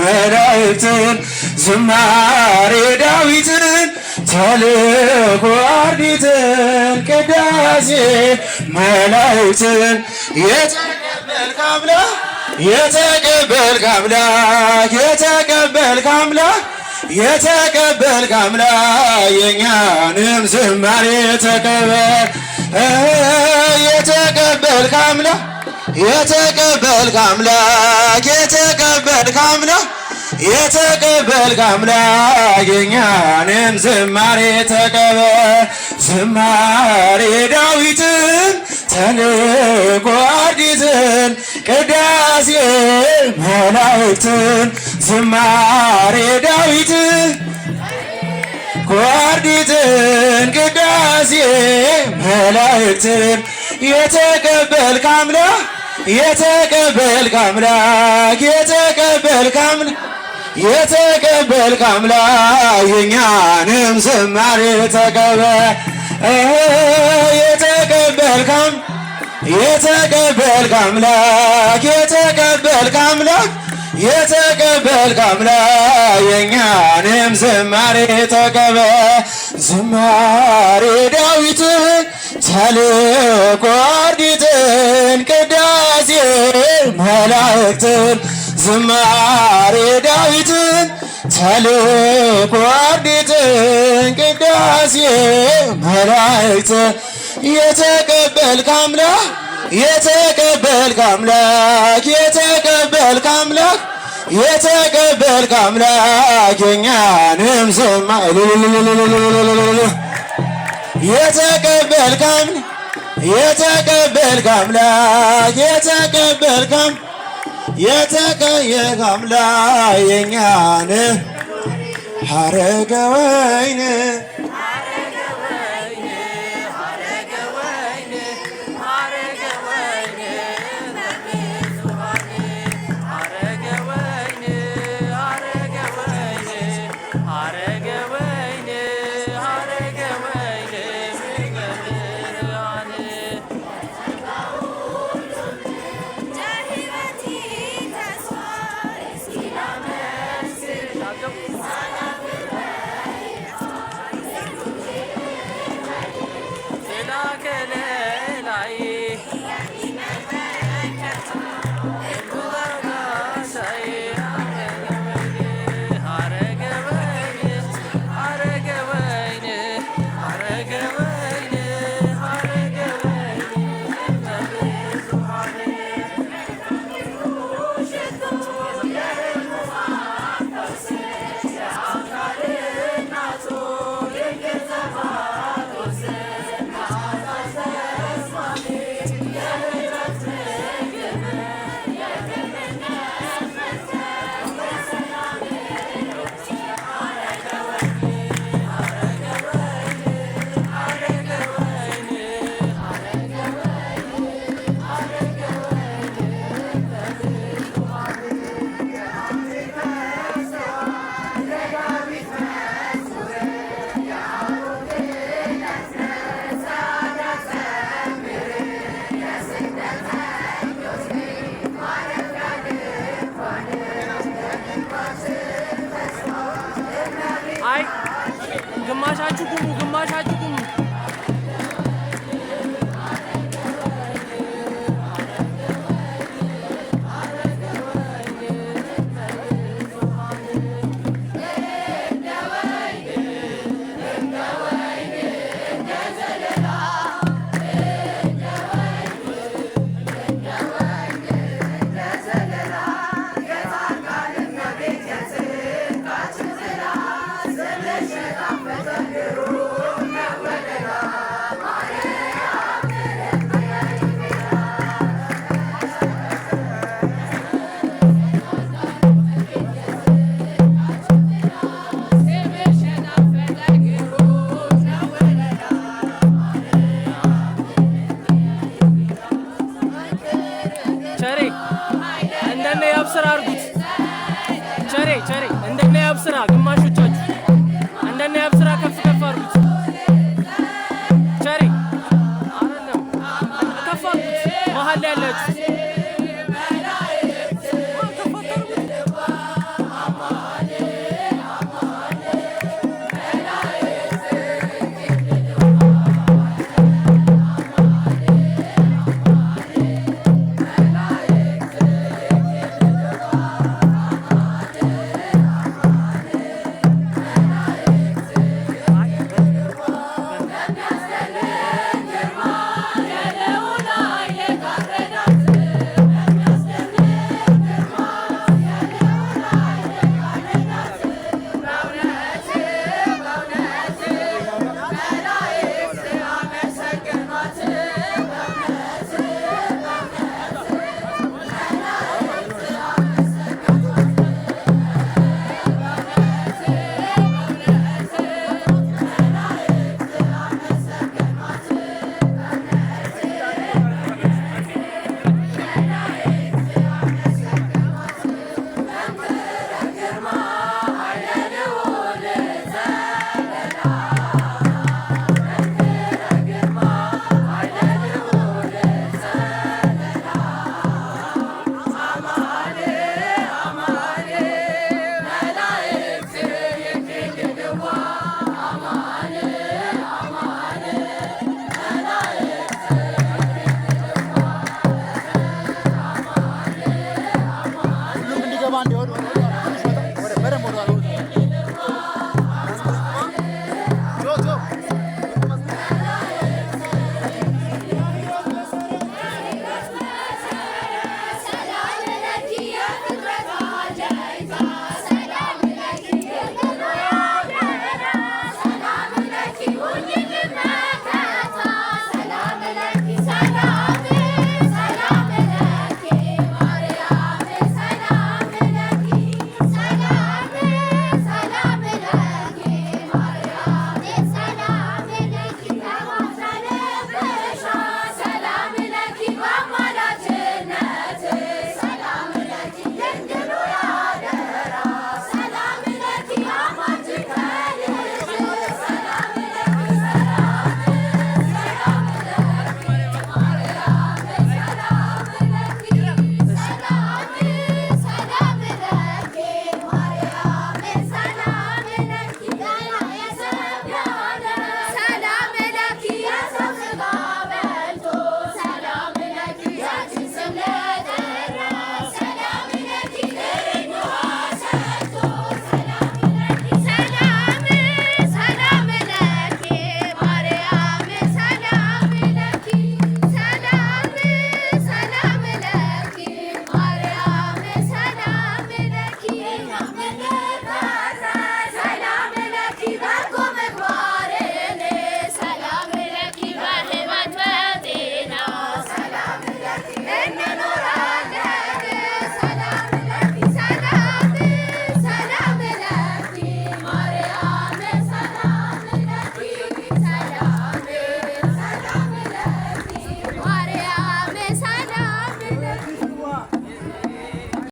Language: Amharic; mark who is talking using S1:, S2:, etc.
S1: መላእክትን ዝማሬ ዳዊትን ተልእኮ አርዲትን ቅዳሴ መላእክትን የተቀበልክ አምላክ የተቀበልክ አምላክ የተቀበልክ አምላክ የተቀበልክ አምላክ የእኛንም ዝማሬ ተቀበል የተቀበልክ አምላክ የተቀበልክ አምላክ የተቀበልክ አምላክ የተቀበልክ አምላክ የእኛንም ዝማሬ ተቀበል ዝማሬ ዳዊትን ተልእኮ አርዲትን ቅዳሴ መላእክትን ዝማሬ ዳዊትን አርዲትን ቅዳሴ መላእክትን የተቀበልክ አምላክ የተቀበልክ አምላክ የተቀበልክ አምላክ የተቀበልክ አምላክ የእኛንም ዝማሬ ተቀበል የተቀበልክ የተቀበልክ አምላክ የተቀበልክ አምላክ የተቀበልክ አምላክ የእኛንም ዝማሬ ተቀበል ዝማሬ ዳዊትን ተልእኮ አርዲትን ቅዳሴ መላእክትን ዝማሬ ዳዊትን ተልእኮ አርዲትን ቅዳሴ መላእክትን የተቀበልክ አምላክ የተቀበልክ አምላክ የተቀበልክ አምላክ የተቀበልክ አምላክ የእኛንም ዝማሬ የተቀበልክ አምላክ የተቀበልክ አምላክ የተቀበልክ የተቀየክ አምላክ የእኛንም ሐረገ ወይን
S2: ግማሻችሁ ቁሙ ግማሻችሁ ቁሙ
S3: ጭብጨባ እንዲሆን